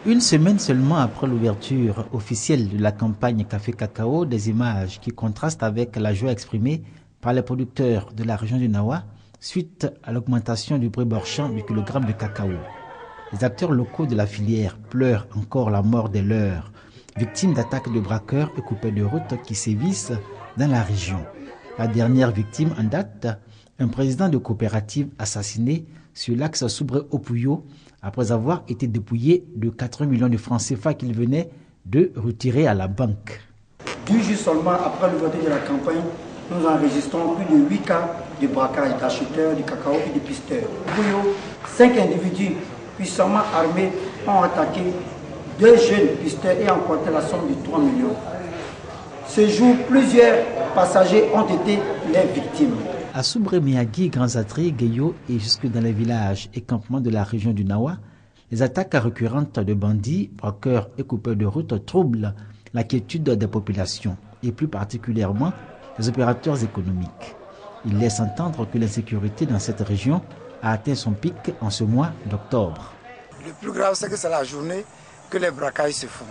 Une semaine seulement après l'ouverture officielle de la campagne Café Cacao, des images qui contrastent avec la joie exprimée par les producteurs de la région du Nawa suite à l'augmentation du prix marchand du kilogramme de cacao. Les acteurs locaux de la filière pleurent encore la mort des leurs, victimes d'attaques de braqueurs et coupeurs de route qui sévissent dans la région. La dernière victime en date, un président de coopérative assassiné sur l'axe Soubré-Opouyo après avoir été dépouillé de 4 millions de francs CFA qu'il venait de retirer à la banque. 10 jours seulement après l'ouverture de la campagne, nous enregistrons plus de 8 cas de braquage d'acheteurs de cacao et de pisteurs. 5 individus puissamment armés ont attaqué 2 jeunes pisteurs et emporté la somme de 3 millions. Ce jour, plusieurs passagers ont été les victimes. À Soubré-Miyagi, Grand-Zatri, Gueyo et jusque dans les villages et campements de la région du Nawa, les attaques récurrentes de bandits, braqueurs et coupeurs de route troublent la quiétude des populations et plus particulièrement les opérateurs économiques. Ils laissent entendre que l'insécurité dans cette région a atteint son pic en ce mois d'octobre. Le plus grave, c'est que c'est la journée que les braquages se font.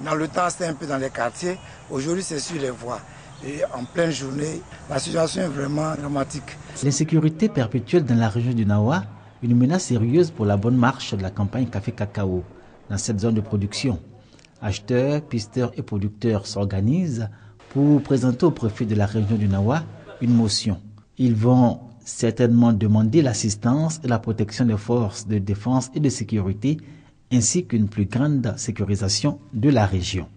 Dans le temps, c'était un peu dans les quartiers. Aujourd'hui, c'est sur les voies. Et en pleine journée, la situation est vraiment dramatique. L'insécurité perpétuelle dans la région du Nawa, une menace sérieuse pour la bonne marche de la campagne Café Cacao dans cette zone de production. Acheteurs, pisteurs et producteurs s'organisent pour présenter au préfet de la région du Nawa une motion. Ils vont certainement demander l'assistance et la protection des forces de défense et de sécurité ainsi qu'une plus grande sécurisation de la région.